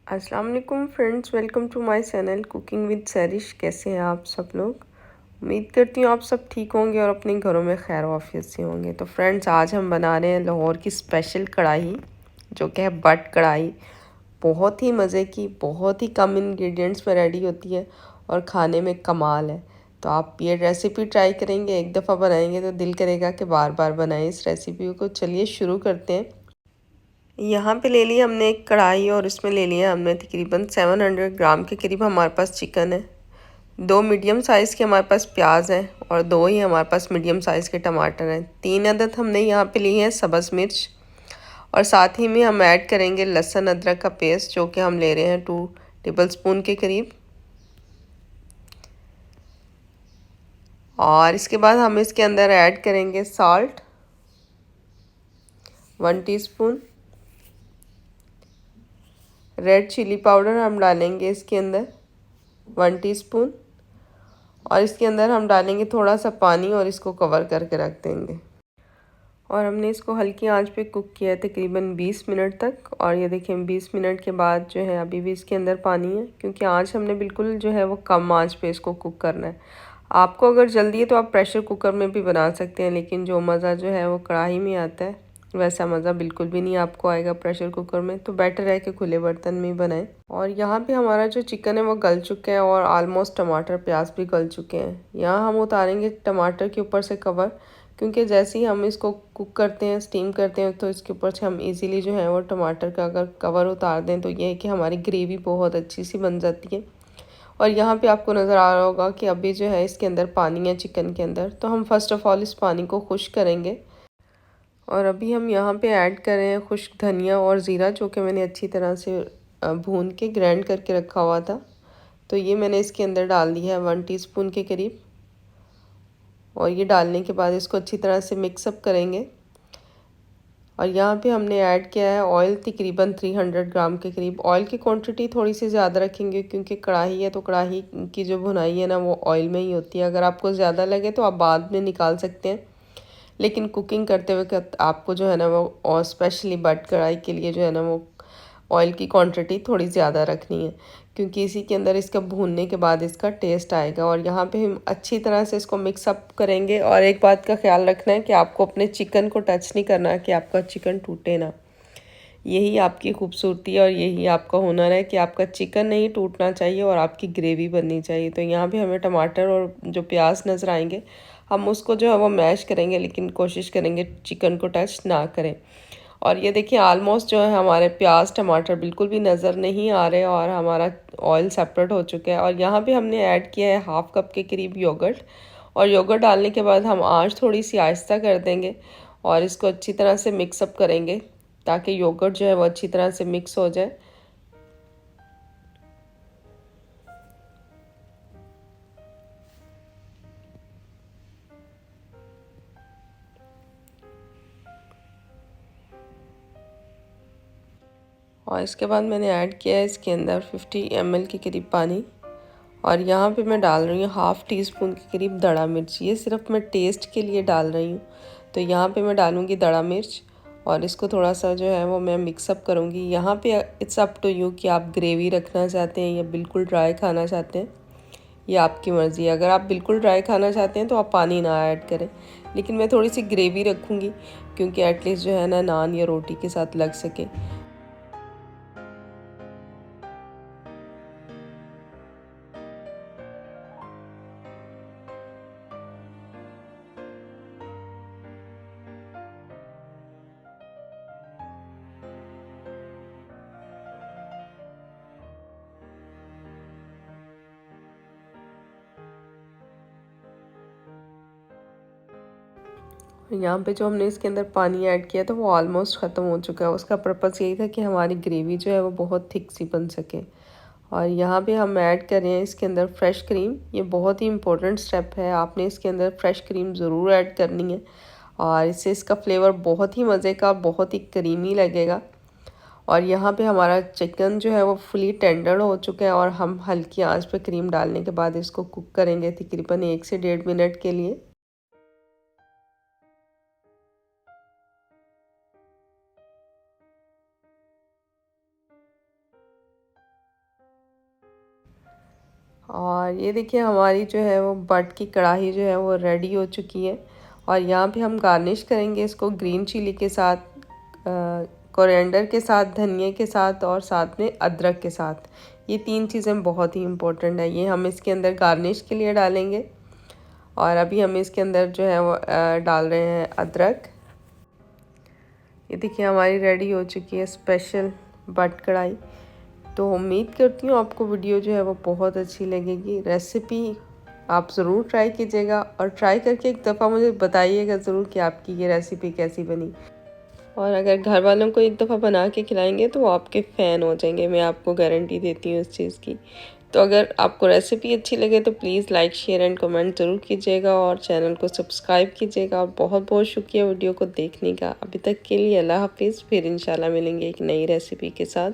अस्सलाम वालेकुम friends, welcome to my channel cooking with Sairish. कैसे हैं आप सब लोग? उम्मीद करती हूँ आप सब ठीक होंगे और अपने घरों में खैर वाफियत से होंगे। तो फ्रेंड्स, आज हम बना रहे हैं लाहौर की स्पेशल कढ़ाई, जो कि है बट कढ़ाई। बहुत ही मज़े की, बहुत ही कम इंग्रेडिएंट्स में रेडी होती है और खाने में कमाल है। तो आप ये रेसिपी ट्राई करेंगे, एक दफ़ा बनाएंगे तो दिल करेगा कि बार बार बनाएं इस रेसिपी को। चलिए शुरू करते हैं। यहाँ पे ले लिया हमने एक कढ़ाई और इसमें ले लिया हमने तकरीबन 700 ग्राम के करीब हमारे पास चिकन है। 2 मीडियम साइज़ के हमारे पास प्याज हैं और 2 ही हमारे पास मीडियम साइज़ के टमाटर हैं। 3 अदद हमने यहाँ पे लिए हैं सब्ज़ मिर्च, और साथ ही में हम ऐड करेंगे लहसुन अदरक का पेस्ट, जो कि हम ले रहे हैं 2 टेबल स्पून के करीब। और इसके बाद हम इसके अंदर ऐड करेंगे salt 1 teaspoon. Red chilli powder हम डालेंगे इसके अंदर 1 टीस्पून। और इसके अंदर हम डालेंगे थोड़ा सा पानी और इसको कवर करके रख देंगे। और हमने इसको हल्की आंच पे कुक किया है तकरीबन 20 मिनट तक। और ये देखिए 20 मिनट के बाद जो है अभी भी इसके अंदर पानी है, क्योंकि आंच हमने बिल्कुल जो है वो कम आंच पे इसको कुक करना है। आपको अगर जल्दी है तो आप प्रेशर कुकर में भी बना सकते हैं, लेकिन जो मज़ा जो है वो कढ़ाई में आता है वैसा मज़ा बिल्कुल भी नहीं आपको आएगा प्रेशर कुकर में। तो बेटर है कि खुले बर्तन में ही बनाएं। और यहाँ पे हमारा जो चिकन है वो गल चुका है और ऑलमोस्ट टमाटर प्याज भी गल चुके हैं। यहाँ हम उतारेंगे टमाटर के ऊपर से कवर, क्योंकि जैसे ही हम इसको कुक करते हैं, स्टीम करते हैं, तो इसके ऊपर से हम इजीली जो है वो टमाटर का अगर कवर उतार दें तो ये है कि हमारी ग्रेवी बहुत अच्छी सी बन जाती है। और यहाँ पे आपको नज़र आ रहा होगा कि अभी जो है इसके अंदर पानी है चिकन के अंदर, तो हम फर्स्ट ऑफ़ ऑल इस पानी को खुश्क करेंगे। और अभी हम यहाँ पे ऐड कर रहे हैं खुश्क धनिया और ज़ीरा, जो कि मैंने अच्छी तरह से भून के ग्राइंड करके रखा हुआ था। तो ये मैंने इसके अंदर डाल दिया है 1 टीस्पून के करीब। और ये डालने के बाद इसको अच्छी तरह से मिक्सअप करेंगे। और यहाँ पे हमने ऐड किया है ऑयल तकरीबन 300 ग्राम के करीब। ऑयल की क्वांटिटी थोड़ी सी ज़्यादा रखेंगे, क्योंकि कढ़ाई है तो कढ़ाई की जो भुनाई है ना वो ऑयल में ही होती है। अगर आपको ज़्यादा लगे तो आप बाद में निकाल सकते हैं, लेकिन कुकिंग करते वक्त आपको जो है ना वो, और स्पेशली बट कढ़ाई के लिए जो है ना वो ऑयल की क्वांटिटी थोड़ी ज़्यादा रखनी है, क्योंकि इसी के अंदर इसका भूनने के बाद इसका टेस्ट आएगा। और यहाँ पे हम अच्छी तरह से इसको मिक्स अप करेंगे। और एक बात का ख्याल रखना है कि आपको अपने चिकन को टच नहीं करना है, कि आपका चिकन टूटे ना। यही आपकी खूबसूरती है और यही आपका हुनर है कि आपका चिकन नहीं टूटना चाहिए और आपकी ग्रेवी बननी चाहिए। तो यहाँ भी हमें टमाटर और जो प्याज नज़र आएंगे हम उसको जो है वो मैश करेंगे, लेकिन कोशिश करेंगे चिकन को टच ना करें। और ये देखिए ऑलमोस्ट जो है हमारे प्याज टमाटर बिल्कुल भी नज़र नहीं आ रहे और हमारा ऑयल सेपरेट हो चुका है। और यहाँ पे हमने ऐड किया है हाफ़ कप के करीब योगर्ट। और योगर्ट डालने के बाद हम आंच थोड़ी सी आहिस्ता कर देंगे और इसको अच्छी तरह से मिक्सअप करेंगे, ताकि योगर्ट जो है वो अच्छी तरह से मिक्स हो जाए। और इसके बाद मैंने ऐड किया है इसके अंदर 50 ml के करीब पानी। और यहाँ पे मैं डाल रही हूँ हाफ़ टी स्पून के करीब दड़ा मिर्च। ये सिर्फ मैं टेस्ट के लिए डाल रही हूँ। तो यहाँ पे मैं डालूँगी दड़ा मिर्च और इसको थोड़ा सा जो है वो मैं मिक्सअप करूँगी। यहाँ पे इट्स अप टू यू कि आप ग्रेवी रखना चाहते हैं या बिल्कुल ड्राई खाना चाहते हैं, ये आपकी मर्ज़ी है। अगर आप बिल्कुल ड्राई खाना चाहते हैं तो आप पानी ना ऐड करें, लेकिन मैं थोड़ी सी ग्रेवी रखूँगी, क्योंकि एटलीस्ट जो है ना नान या रोटी के साथ लग सके। यहाँ पे जो हमने इसके अंदर पानी ऐड किया था वो ऑलमोस्ट ख़त्म हो चुका है। उसका पर्पज़ यही था कि हमारी ग्रेवी जो है वो बहुत थिक सी बन सके। और यहाँ पे हम ऐड कर रहे हैं इसके अंदर फ्रेश क्रीम। ये बहुत ही इंपॉर्टेंट स्टेप है, आपने इसके अंदर फ्रेश क्रीम ज़रूर ऐड करनी है, और इससे इसका फ्लेवर बहुत ही मज़े का, बहुत ही क्रीमी लगेगा। और यहाँ पे हमारा चिकन जो है वो फुली टेंडर हो चुका है और हम हल्की आंच पे क्रीम डालने के बाद इसको कुक करेंगे तकरीबन 1 से 1.5 मिनट के लिए। और ये देखिए हमारी जो है वो बट की कढ़ाई जो है वो रेडी हो चुकी है। और यहाँ पे हम गार्निश करेंगे इसको ग्रीन चिली के साथ, कोरिएंडर के साथ, धनिया के साथ और साथ में अदरक के साथ। ये 3 चीज़ें बहुत ही इम्पोर्टेंट है, ये हम इसके अंदर गार्निश के लिए डालेंगे। और अभी हम इसके अंदर जो है वो डाल रहे हैं अदरक। ये देखिए हमारी रेडी हो चुकी है स्पेशल बट कढ़ाई। तो उम्मीद करती हूँ आपको वीडियो जो है वो बहुत अच्छी लगेगी। रेसिपी आप ज़रूर ट्राई कीजिएगा और ट्राई करके एक दफ़ा मुझे बताइएगा ज़रूर कि आपकी ये रेसिपी कैसी बनी। और अगर घर वालों को एक दफ़ा बना के खिलाएंगे तो वो आपके फ़ैन हो जाएंगे, मैं आपको गारंटी देती हूँ इस चीज़ की। तो अगर आपको रेसिपी अच्छी लगे तो please like share and comment ज़रूर कीजिएगा और चैनल को सब्सक्राइब कीजिएगा। और बहुत बहुत शुक्रिया वीडियो को देखने का। अभी तक के लिए अल्लाह हाफिज़। फिर इंशाल्लाह मिलेंगे एक नई रेसिपी के साथ।